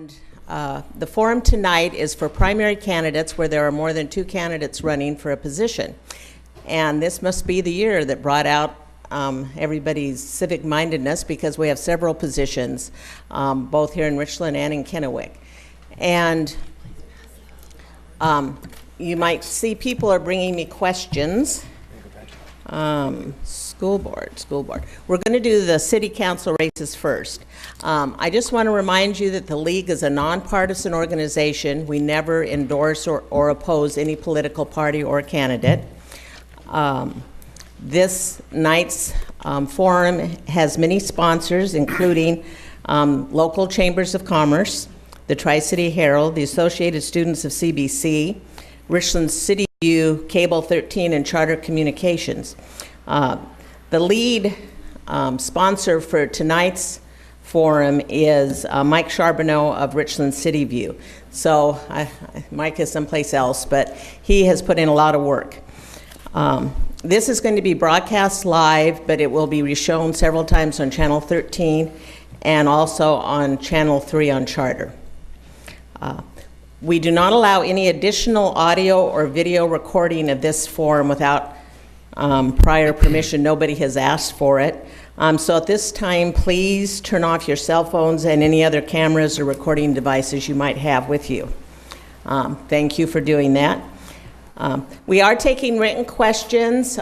And the forum tonight is for primary candidates where there are more than 2 candidates running for a position. And this must be the year that brought out everybody's civic mindedness, because we have several positions, both here in Richland and in Kennewick. And you might see people are bringing me questions. School board. We're going to do the city council races first. I just want to remind you that the League is a nonpartisan organization. We never endorse or oppose any political party or candidate. This night's forum has many sponsors, including local chambers of commerce, the Tri-City Herald, the Associated Students of CBC, Richland City View, Cable 13, and Charter Communications. The lead sponsor for tonight's forum is Mike Charbonneau of Richland City View. So Mike is someplace else, but he has put in a lot of work. This is going to be broadcast live, but it will be reshown several times on Channel 13 and also on Channel 3 on Charter. We do not allow any additional audio or video recording of this forum without prior permission. Nobody has asked for it. So at this time, please turn off your cell phones and any other cameras or recording devices you might have with you. Thank you for doing that. We are taking written questions.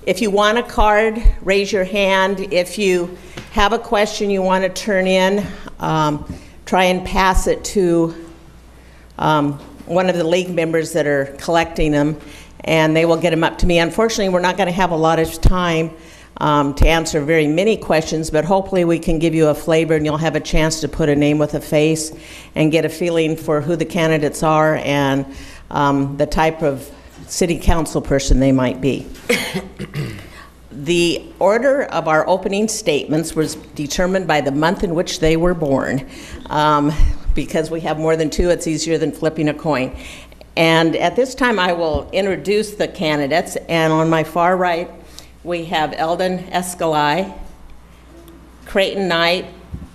If you want a card, raise your hand. If you have a question you want to turn in, try and pass it to one of the league members that are collecting them, and they will get them up to me. Unfortunately, we're not going to have a lot of time to answer very many questions, but hopefully we can give you a flavor and you'll have a chance to put a name with a face and get a feeling for who the candidates are and the type of city council person they might be. The order of our opening statements was determined by the month in which they were born. Because we have more than 2, it's easier than flipping a coin. And at this time, I will introduce the candidates. And on my far right, we have Eldon Eskeli, Creighton Knight,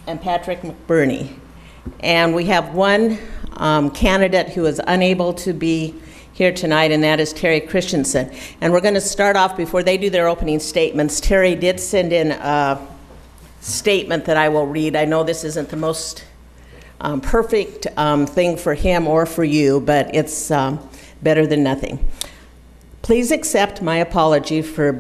and Patrick McBurney. And we have one candidate who is unable to be here tonight, and that is Terry Christensen. And we're going to start off, before they do their opening statements. Terry did send in a statement that I will read. I know this isn't the most perfect thing for him or for you, but it's better than nothing. Please accept my apology for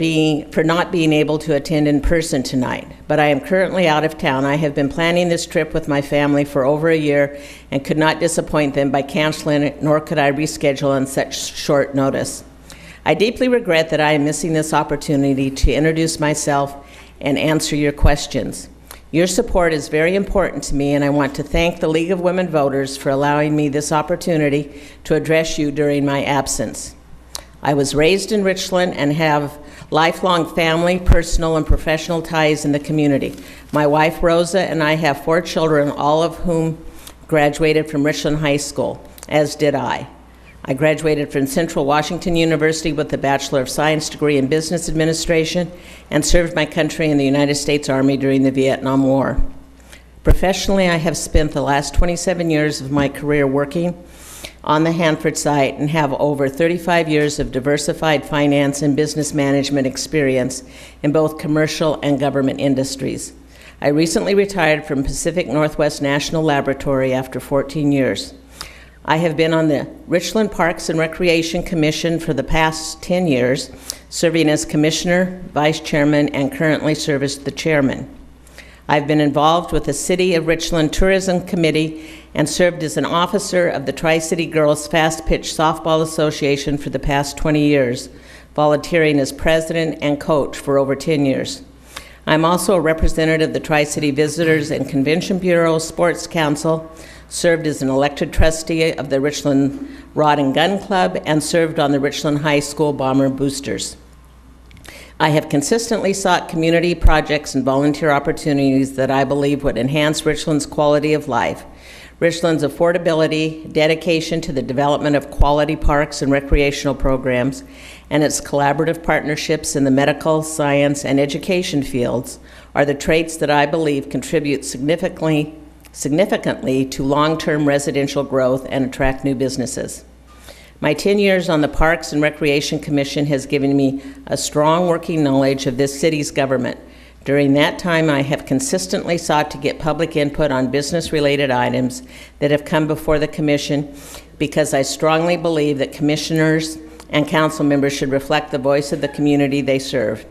not being able to attend in person tonight, but I am currently out of town. I have been planning this trip with my family for over a year and could not disappoint them by canceling it, nor could I reschedule on such short notice. I deeply regret that I am missing this opportunity to introduce myself and answer your questions. Your support is very important to me, and I want to thank the League of Women Voters for allowing me this opportunity to address you during my absence. I was raised in Richland and have lifelong family, personal, and professional ties in the community. My wife, Rosa, and I have 4 children, all of whom graduated from Richland High School, as did I. I graduated from Central Washington University with a Bachelor of Science degree in Business Administration and served my country in the United States Army during the Vietnam War. Professionally, I have spent the last 27 years of my career working on the Hanford site and have over 35 years of diversified finance and business management experience in both commercial and government industries. I recently retired from Pacific Northwest National Laboratory after 14 years. I have been on the Richland Parks and Recreation Commission for the past 10 years, serving as commissioner, vice chairman, and currently serve as the chairman. I've been involved with the City of Richland Tourism Committee and served as an officer of the Tri-City Girls Fast Pitch Softball Association for the past 20 years, volunteering as president and coach for over 10 years. I'm also a representative of the Tri-City Visitors and Convention Bureau Sports Council, served as an elected trustee of the Richland Rod and Gun Club, and served on the Richland High School Bomber Boosters. I have consistently sought community projects and volunteer opportunities that I believe would enhance Richland's quality of life. Richland's affordability, dedication to the development of quality parks and recreational programs, and its collaborative partnerships in the medical, science, and education fields are the traits that I believe contribute significantly significantly to long-term residential growth and attract new businesses. My 10 years on the Parks and Recreation Commission has given me a strong working knowledge of this city's government. During that time, I have consistently sought to get public input on business-related items that have come before the commission because I strongly believe that commissioners and council members should reflect the voice of the community they serve.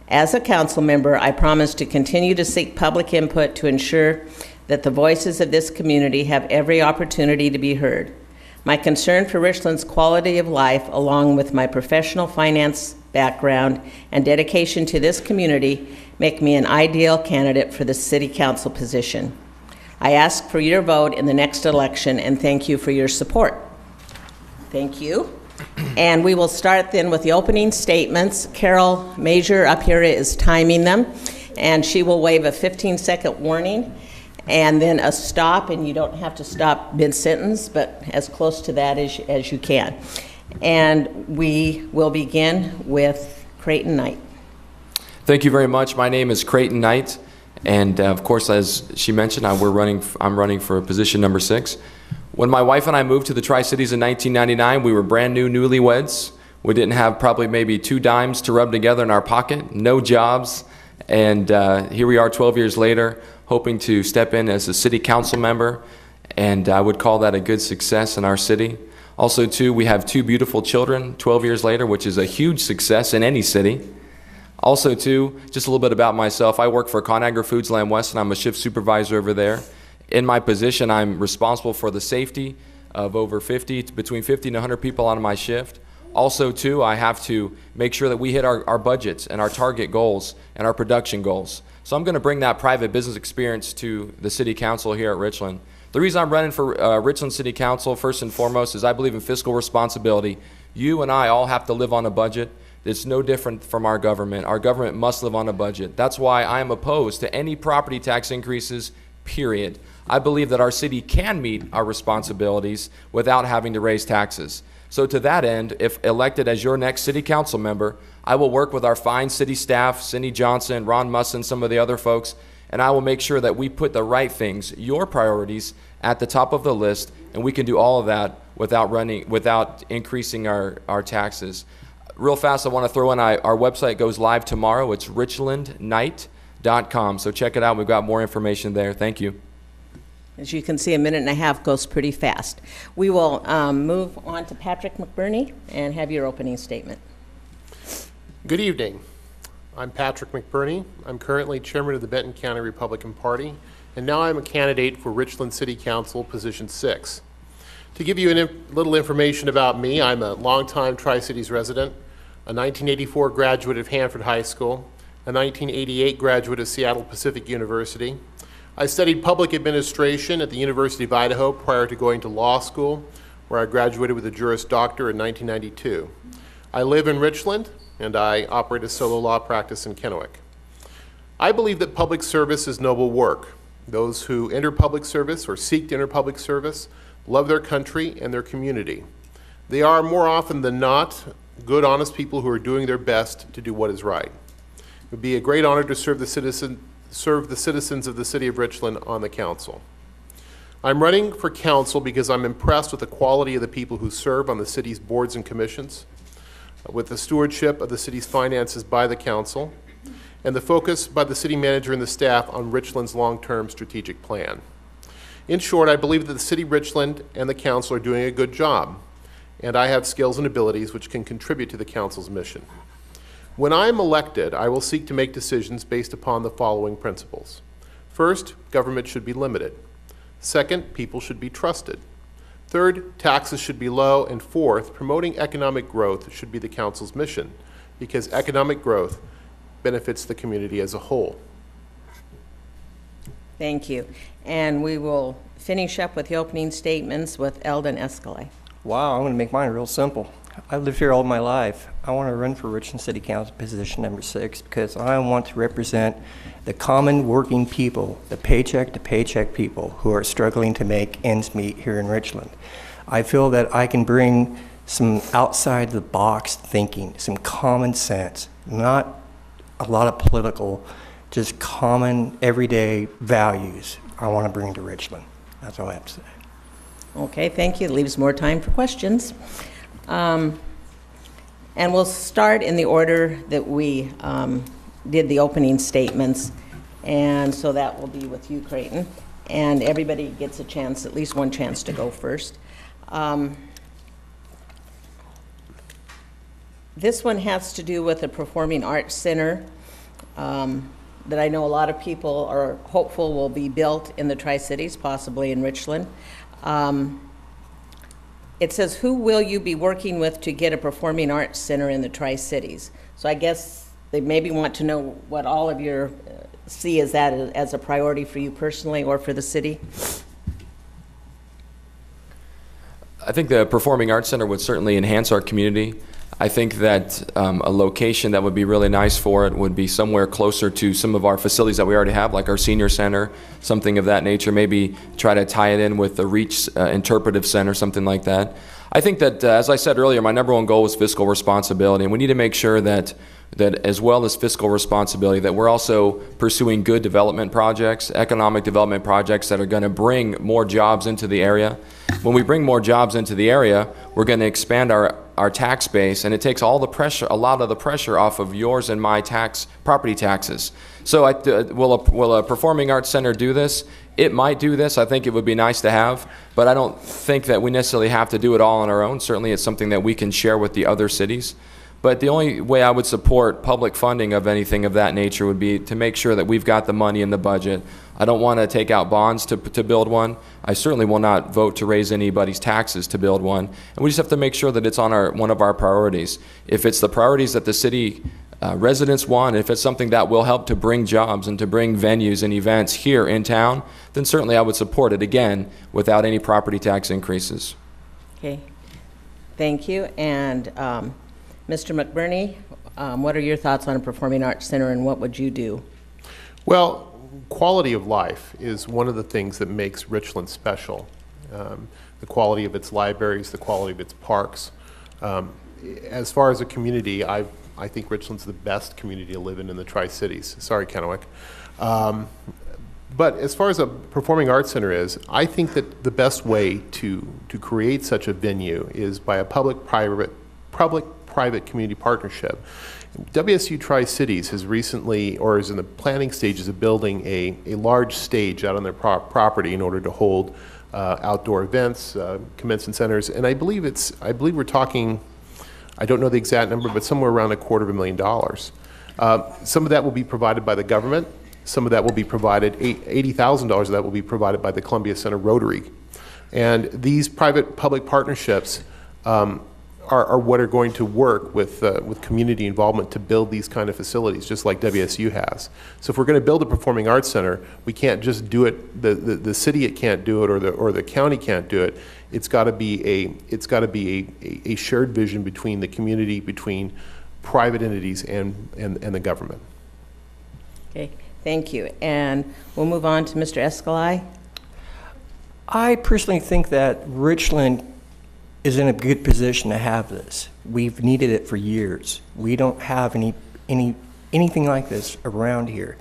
As a council member, I promise to continue to seek public input to ensure that the voices of this community have every opportunity to be heard. My concern for Richland's quality of life, along with my professional finance background and dedication to this community, make me an ideal candidate for the city council position. I ask for your vote in the next election and thank you for your support. Thank you. And we will start then with the opening statements. Carol Major up here is timing them, and she will wave a 15-second warning and then a stop, and you don't have to stop mid-sentence, but as close to that as you can. And we will begin with Creighton Knight. Thank you very much. My name is Creighton Knight, and of course, as she mentioned, I'm running for position number 6. When my wife and I moved to the Tri-Cities in 1999, we were brand new newlyweds. We didn't have probably maybe 2 dimes to rub together in our pocket, no jobs, and here we are 12 years later, hoping to step in as a city council member, and I would call that a good success in our city. Also, too, we have 2 beautiful children 12 years later, which is a huge success in any city. Also, too, just a little bit about myself. I work for Conagra Foods Lamb West, and I'm a shift supervisor over there. In my position, I'm responsible for the safety of over between 50 and 100 people on my shift. Also, too, I have to make sure that we hit our budgets and our target goals and our production goals. So I'm going to bring that private business experience to the City Council here at Richland. The reason I'm running for Richland City Council, first and foremost, is I believe in fiscal responsibility. You and I all have to live on a budget. It's no different from our government. Our government must live on a budget. That's why I am opposed to any property tax increases, period. I believe that our city can meet our responsibilities without having to raise taxes. So to that end, if elected as your next city council member, I will work with our fine city staff, Cindy Johnson, Ron Musson, some of the other folks, and I will make sure that we put the right things, your priorities, at the top of the list, and we can do all of that without increasing our taxes. Real fast, I want to throw in our website goes live tomorrow. It's richlandnight.com, so check it out. We've got more information there. Thank you. As you can see, a minute and a half goes pretty fast. We will move on to Patrick McBurney and have your opening statement. Good evening. I'm Patrick McBurney. I'm currently chairman of the Benton County Republican Party, and now I'm a candidate for Richland City Council, position 6. To give you a little information about me, I'm a longtime Tri-Cities resident, a 1984 graduate of Hanford High School, a 1988 graduate of Seattle Pacific University. I studied public administration at the University of Idaho prior to going to law school, where I graduated with a Juris Doctor in 1992. I live in Richland, and I operate a solo law practice in Kennewick. I believe that public service is noble work. Those who enter public service or seek to enter public service love their country and their community. They are, more often than not, good, honest people who are doing their best to do what is right. It would be a great honor to serve the citizens of the city of Richland on the council. I'm running for council because I'm impressed with the quality of the people who serve on the city's boards and commissions, with the stewardship of the city's finances by the council, and the focus by the city manager and the staff on Richland's long-term strategic plan. In short, I believe that the city of Richland and the council are doing a good job, and I have skills and abilities which can contribute to the council's mission. When I am elected, I will seek to make decisions based upon the following principles. First, government should be limited. Second, people should be trusted. Third, taxes should be low. And fourth, promoting economic growth should be the council's mission, because economic growth benefits the community as a whole. Thank you. And we will finish up with the opening statements with Eldon Eskeli. Wow, I'm going to make mine real simple. I've lived here all my life. I want to run for Richland City Council position number 6 because I want to represent the common working people, the paycheck to paycheck people who are struggling to make ends meet here in Richland. I feel that I can bring some outside the box thinking, some common sense, not a lot of political, just common everyday values. I want to bring to Richland. That's all I have to say. Okay, thank you. Leaves more time for questions. And we'll start in the order that we did the opening statements. And so that will be with you, Creighton. And everybody gets a chance, at least one chance to go first. This one has to do with the Performing Arts Center that I know a lot of people are hopeful will be built in the Tri-Cities, possibly in Richland. It says, who will you be working with to get a performing arts center in the Tri-Cities? So I guess they maybe want to know what all of your see as that as a priority for you personally or for the city. I think the Performing Arts Center would certainly enhance our community. I think that a location that would be really nice for it would be somewhere closer to some of our facilities that we already have, like our senior center, something of that nature. Maybe try to tie it in with the Reach Interpretive Center, something like that. I think that, as I said earlier, my number one goal is fiscal responsibility, and we need to make sure that as well as fiscal responsibility, that we're also pursuing good development projects, economic development projects that are going to bring more jobs into the area. When we bring more jobs into the area, we're going to expand our tax base, and it takes all the pressure, a lot of the pressure off of yours and my property taxes. So will a Performing Arts Center do this? It might do this. I think it would be nice to have, but I don't think that we necessarily have to do it all on our own. Certainly it's something that we can share with the other cities. But the only way I would support public funding of anything of that nature would be to make sure that we've got the money in the budget. I don't want to take out bonds to build one. I certainly will not vote to raise anybody's taxes to build one. And we just have to make sure that it's on one of our priorities. If it's the priorities that the city residents want, if it's something that will help to bring jobs and to bring venues and events here in town, then certainly I would support it, again, without any property tax increases. Okay, thank you. And Mr. McBurney, what are your thoughts on a Performing Arts Center, and what would you do? Well, quality of life is one of the things that makes Richland special. The quality of its libraries, the quality of its parks. As far as a community, I think Richland's the best community to live in the Tri-Cities. Sorry, Kennewick. But as far as a performing arts center is, I think that the best way to create such a venue is by a public-private community partnership. WSU Tri-Cities has recently, or is in the planning stages of building a large stage out on their property in order to hold outdoor events, commencement centers, and I believe we're talking, I don't know the exact number, but somewhere around $250,000. Some of that will be provided by the government. Some of that will be provided, $80,000 of that will be provided by the Columbia Center Rotary. And these private-public partnerships are what are going to work with community involvement to build these kind of facilities, just like WSU has. So if we're going to build a performing arts center, we can't just do it. The city it can't do it, or the county can't do it. It's got to be a shared vision between the community, between private entities, and the government. Okay, thank you. And we'll move on to Mr. Eskeli. I personally think that Richland is in a good position to have this. We've needed it for years. We don't have anything like this around here.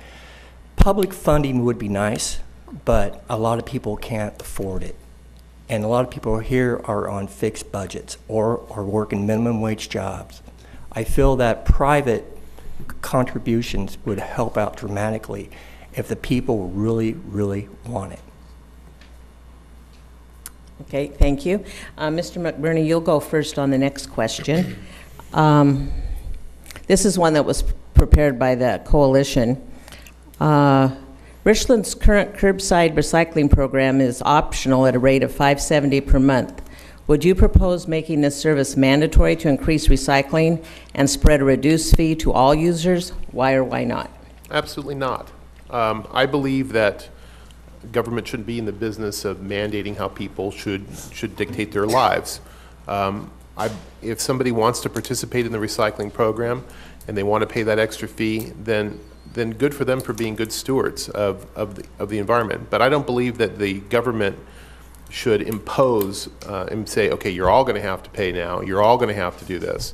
Public funding would be nice, but a lot of people can't afford it. And a lot of people here are on fixed budgets or are working minimum wage jobs. I feel that private contributions would help out dramatically if the people really, really want it. Okay, thank you. Mr. McBurney, you'll go first on the next question. This is one that was prepared by the coalition. Richland's current curbside recycling program is optional at a rate of $5.70 per month. Would you propose making this service mandatory to increase recycling and spread a reduced fee to all users? Why or why not? Absolutely not. I believe that government shouldn't be in the business of mandating how people should dictate their lives. If somebody wants to participate in the recycling program and they want to pay that extra fee, then good for them for being good stewards of the environment. But I don't believe that the government should impose and say, okay, you're all going to have to pay now. You're all going to have to do this.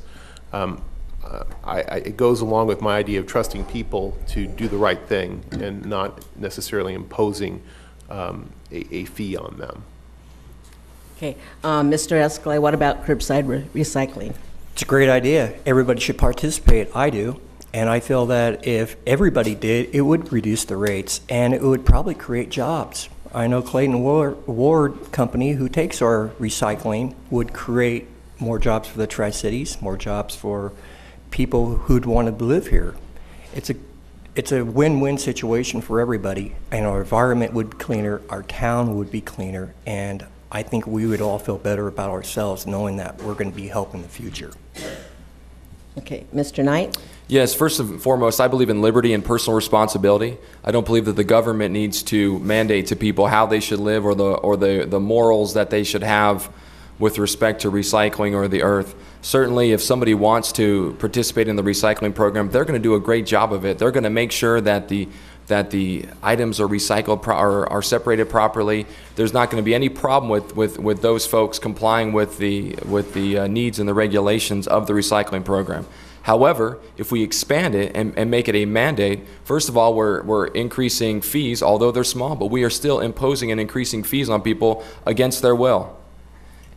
It goes along with my idea of trusting people to do the right thing and not necessarily imposing a fee on them. Okay, Mr. Eskeli, what about curbside recycling? It's a great idea. Everybody should participate. I do. And I feel that if everybody did, it would reduce the rates and it would probably create jobs. I know Creighton Ward Company, who takes our recycling, would create more jobs for the Tri-Cities, more jobs for people who'd want to live here. It's a win-win situation for everybody, and our environment would be cleaner, our town would be cleaner, and I think we would all feel better about ourselves knowing that we're going to be helping the future. Okay, Mr. Knight? Yes, first and foremost, I believe in liberty and personal responsibility. I don't believe that the government needs to mandate to people how they should live or the morals that they should have with respect to recycling or the earth. Certainly, if somebody wants to participate in the recycling program, they're going to do a great job of it. They're going to make sure that the items are recycled are separated properly. There's not going to be any problem with those folks complying with the needs and the regulations of the recycling program. However, if we expand it and make it a mandate, first of all, we're increasing fees, although they're small, but we are still imposing and increasing fees on people against their will.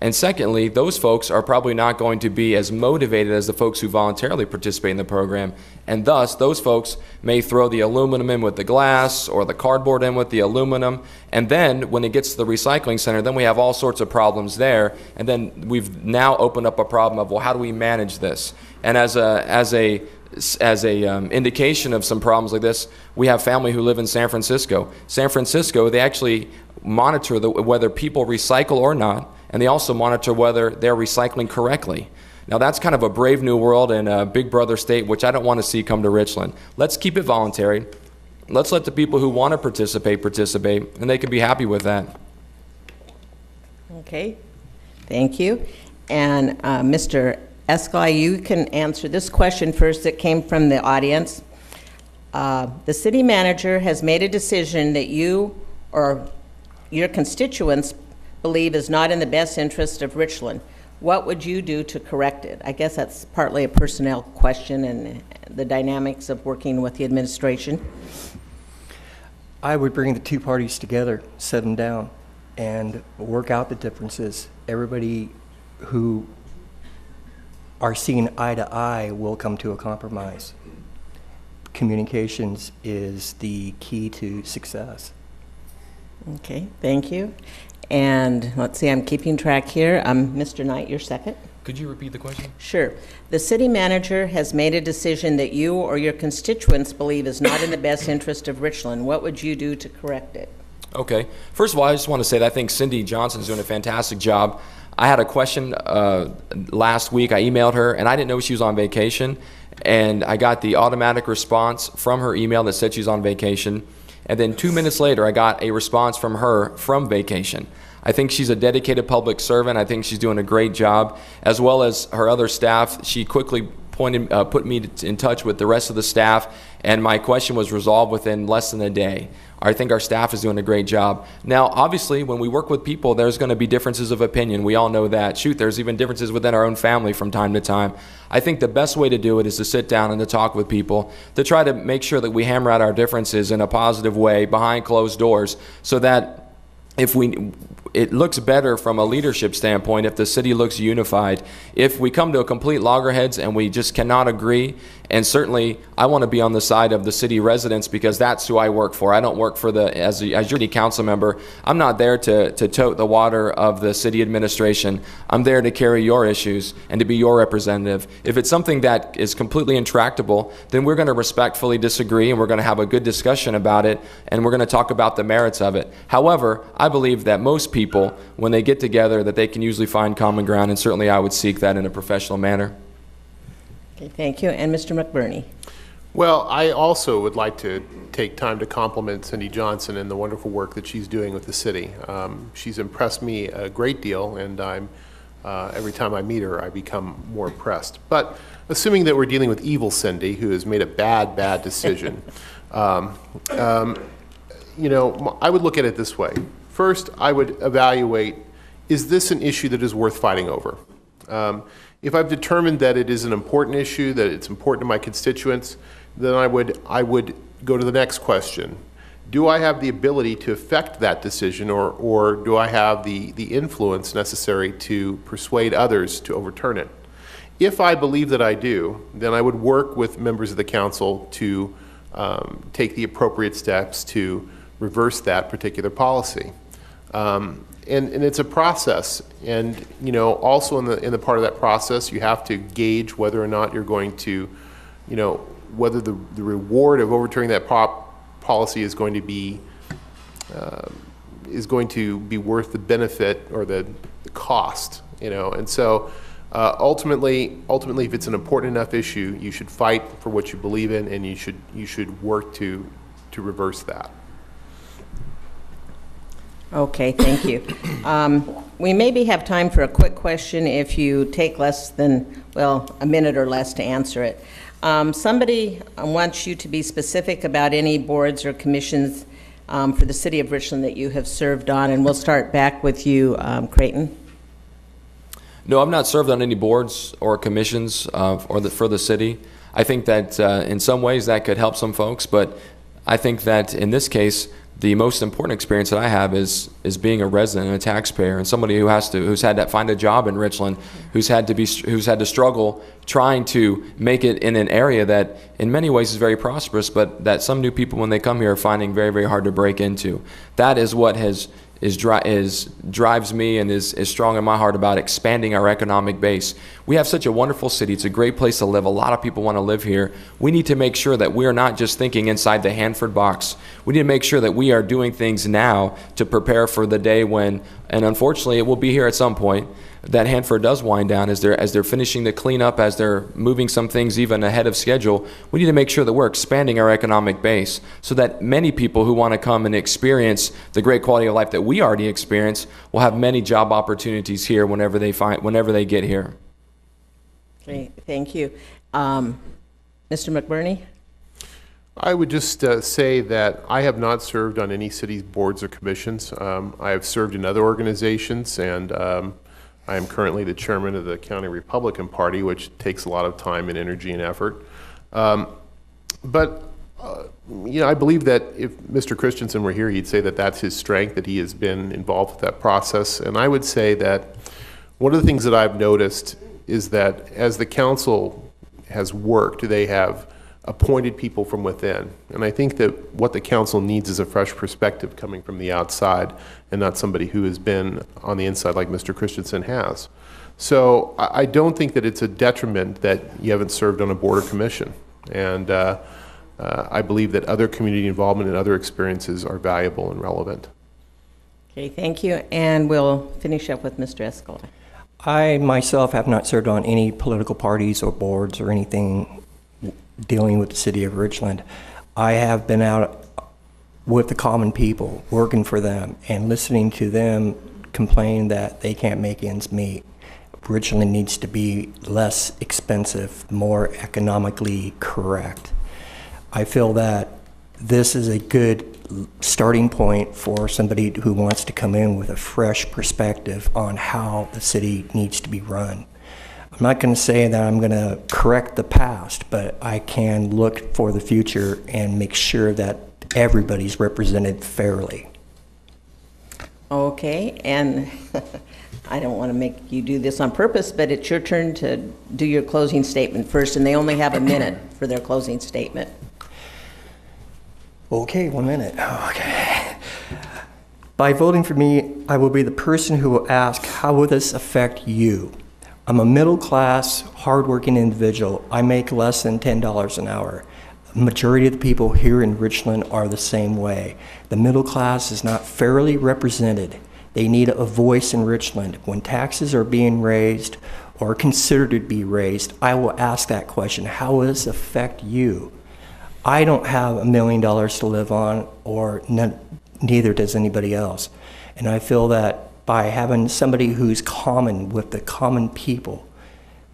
And secondly, those folks are probably not going to be as motivated as the folks who voluntarily participate in the program, and thus those folks may throw the aluminum in with the glass or the cardboard in with the aluminum, and then when it gets to the recycling center, then we have all sorts of problems there, and then we've now opened up a problem of, well, how do we manage this? And as a indication of some problems like this, we have family who live in San Francisco. San Francisco, they actually monitor whether people recycle or not, and they also monitor whether they're recycling correctly. Now that's kind of a brave new world and a big brother state, which I don't want to see come to Richland. Let's keep it voluntary. Let's let the people who want to participate, and they can be happy with that. Okay, thank you. And Mr. Eskeli, you can answer this question first that came from the audience. The city manager has made a decision that you or your constituents believe is not in the best interest of Richland. What would you do to correct it? I guess that's partly a personnel question and the dynamics of working with the administration. I would bring the two parties together, sit them down, and work out the differences. Everybody who are seeing eye to eye will come to a compromise. Communications is the key to success. Okay, thank you. And let's see, I'm keeping track here. Mr. Knight, you're second. Could you repeat the question? Sure. The city manager has made a decision that you or your constituents believe is not in the best interest of Richland. What would you do to correct it? Okay. First of all, I just want to say that I think Cindy Johnson's doing a fantastic job. I had a question last week. I emailed her, and I didn't know she was on vacation. And I got the automatic response from her email that said she's on vacation. And then 2 minutes later, I got a response from her from vacation. I think she's a dedicated public servant. I think she's doing a great job, as well as her other staff. She quickly put me in touch with the rest of the staff, and my question was resolved within less than a day. I think our staff is doing a great job. Now, obviously, when we work with people, there's going to be differences of opinion. We all know that. Shoot, there's even differences within our own family from time to time. I think the best way to do it is to sit down and to talk with people, to try to make sure that we hammer out our differences in a positive way behind closed doors, so that it looks better from a leadership standpoint if the city looks unified. If we come to a complete loggerheads and we just cannot agree, and certainly I want to be on the side of the city residents because that's who I work for. I don't work for as your city council member. I'm not there to tote the water of the city administration. I'm there to carry your issues and to be your representative. If it's something that is completely intractable, then we're going to respectfully disagree and we're going to have a good discussion about it, and we're going to talk about the merits of it. However, I believe that most people, when they get together, that they can usually find common ground, and certainly I would seek that in a professional manner. Okay, thank you. And Mr. McBurney. Well, I also would like to take time to compliment Cindy Johnson and the wonderful work that she's doing with the city. She's impressed me a great deal, and every time I meet her, I become more impressed. But assuming that we're dealing with evil Cindy, who has made a bad decision, I would look at it this way. First, I would evaluate, is this an issue that is worth fighting over? If I've determined that it is an important issue, that it's important to my constituents, then I would go to the next question. do I have the ability to affect that decision, or do I have the influence necessary to persuade others to overturn it? If I believe that I do, then I would work with members of the council to take the appropriate steps to reverse that particular policy. And it's a process, and also in the part of that process, you have to gauge whether or not you're going to, whether the reward of overturning that policy is going to be worth the benefit or the cost, and so ultimately, if it's an important enough issue, you should fight for what you believe in, and you should work to reverse that. Okay, thank you. We maybe have time for a quick question if you take less than, a minute or less to answer it. Somebody wants you to be specific about any boards or commissions for the city of Richland that you have served on, and we'll start back with you, Creighton. No, I've not served on any boards or commissions for the city. I think that in some ways that could help some folks, but I think that in this case, the most important experience that I have is being a resident and a taxpayer, and somebody who's had to find a job in Richland, who's had to struggle trying to make it in an area that in many ways is very prosperous, but that some new people when they come here are finding very, very hard to break into. That is what drives me and is strong in my heart about expanding our economic base. We have such a wonderful city. It's a great place to live. A lot of people want to live here. We need to make sure that we are not just thinking inside the Hanford box. We need to make sure that we are doing things now to prepare for the day when, and unfortunately it will be here at some point, that Hanford does wind down as they're finishing the cleanup, as they're moving some things even ahead of schedule. We need to make sure that we're expanding our economic base so that many people who want to come and experience the great quality of life that we already experience will have many job opportunities here whenever they get here. Okay, thank you. Mr. McBurney? I would just say that I have not served on any city's boards or commissions. I have served in other organizations, and I am currently the chairman of the County Republican Party, which takes a lot of time and energy and effort. I believe that if Mr. Christensen were here, he'd say that that's his strength, that he has been involved with that process. And I would say that one of the things that I've noticed is that as the council has worked, they have appointed people from within. And I think that what the council needs is a fresh perspective coming from the outside and not somebody who has been on the inside like Mr. Christensen has. So I don't think that it's a detriment that you haven't served on a board or commission. And I believe that other community involvement and other experiences are valuable and relevant. Okay, thank you. And we'll finish up with Mr. Eskeli. I myself have not served on any political parties or boards or anything dealing with the city of Richland. I have been out with the common people, working for them, and listening to them complain that they can't make ends meet. Richland needs to be less expensive, more economically correct. I feel that this is a good starting point for somebody who wants to come in with a fresh perspective on how the city needs to be run. I'm not going to say that I'm going to correct the past, but I can look for the future and make sure that everybody's represented fairly. Okay, and I don't want to make you do this on purpose, but it's your turn to do your closing statement first, and they only have a minute for their closing statement. Okay, 1 minute. Okay. By voting for me, I will be the person who will ask, how will this affect you? I'm a middle-class, hardworking individual. I make less than $10 an hour. The majority of the people here in Richland are the same way. The middle class is not fairly represented. They need a voice in Richland. When taxes are being raised or considered to be raised, I will ask that question, how will this affect you? I don't have $1 million to live on, or neither does anybody else. And I feel that by having somebody who's common with the common people,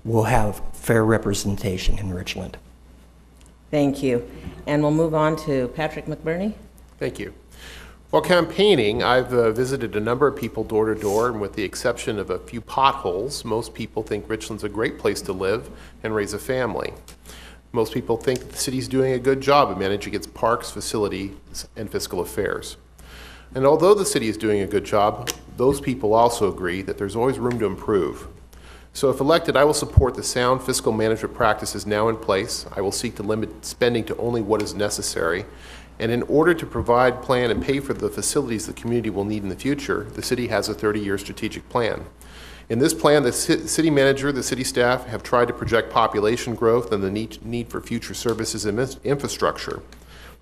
we'll have fair representation in Richland. Thank you. And we'll move on to Patrick McBurney. Thank you. While campaigning, I've visited a number of people door to door, and with the exception of a few potholes, most people think Richland's a great place to live and raise a family. Most people think that the city's doing a good job of managing its parks, facilities, and fiscal affairs. And although the city is doing a good job, those people also agree that there's always room to improve. So if elected, I will support the sound fiscal management practices now in place. I will seek to limit spending to only what is necessary. And in order to provide, plan, and pay for the facilities the community will need in the future, the city has a 30-year strategic plan. In this plan, the city manager, the city staff have tried to project population growth and the need for future services and infrastructure.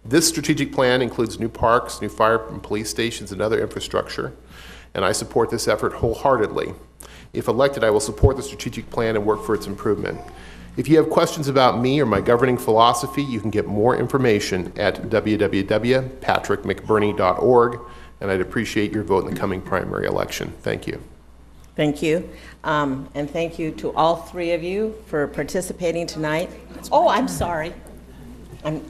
This strategic plan includes new parks, new fire and police stations, and other infrastructure, and I support this effort wholeheartedly. If elected, I will support the strategic plan and work for its improvement. If you have questions about me or my governing philosophy, you can get more information at www.patrickmcburney.org, and I'd appreciate your vote in the coming primary election. Thank you. Thank you. And thank you to all three of you for participating tonight. Oh, I'm sorry. I'm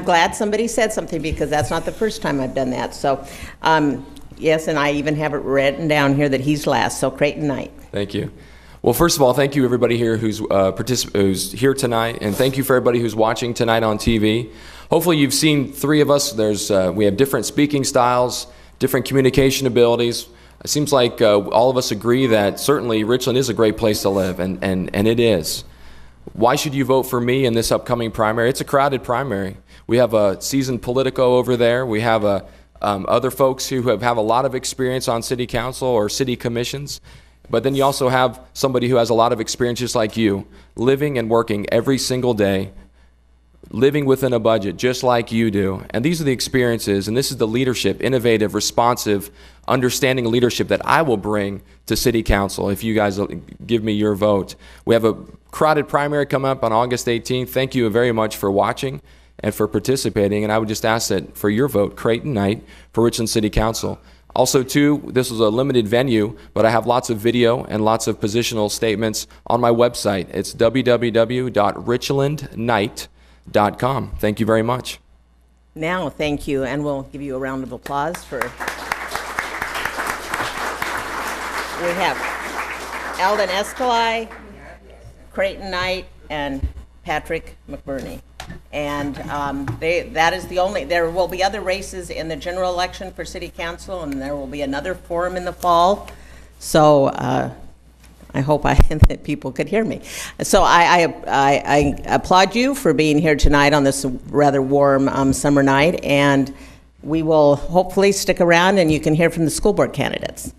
glad somebody said something because that's not the first time I've done that. So, yes, and I even have it written down here that he's last. So, Creighton Knight. Thank you. Well, first of all, thank you everybody here who's here tonight, and thank you for everybody who's watching tonight on TV. Hopefully, you've seen three of us. We have different speaking styles, different communication abilities. It seems like all of us agree that certainly Richland is a great place to live, and it is. Why should you vote for me in this upcoming primary? It's a crowded primary. We have a seasoned Politico over there. We have other folks who have a lot of experience on city council or city commissions. But then you also have somebody who has a lot of experience just like you, living and working every single day, living within a budget just like you do. And these are the experiences, and this is the leadership, innovative, responsive, understanding leadership that I will bring to City Council if you guys give me your vote. We have a crowded primary coming up on August 18th. Thank you very much for watching and for participating. And I would just ask that for your vote, Creighton Knight for Richland City Council. Also, too, this was a limited venue, but I have lots of video and lots of positional statements on my website. It's www.richlandknight.com. Thank you very much. Now, thank you, and we'll give you a round of applause for... We have Eldon Eskeli, Creighton Knight, and Patrick McBurney. And that is the only, there will be other races in the general election for city council, and there will be another forum in the fall. So I hope that people could hear me. So I applaud you for being here tonight on this rather warm summer night, and we will hopefully stick around and you can hear from the school board candidates.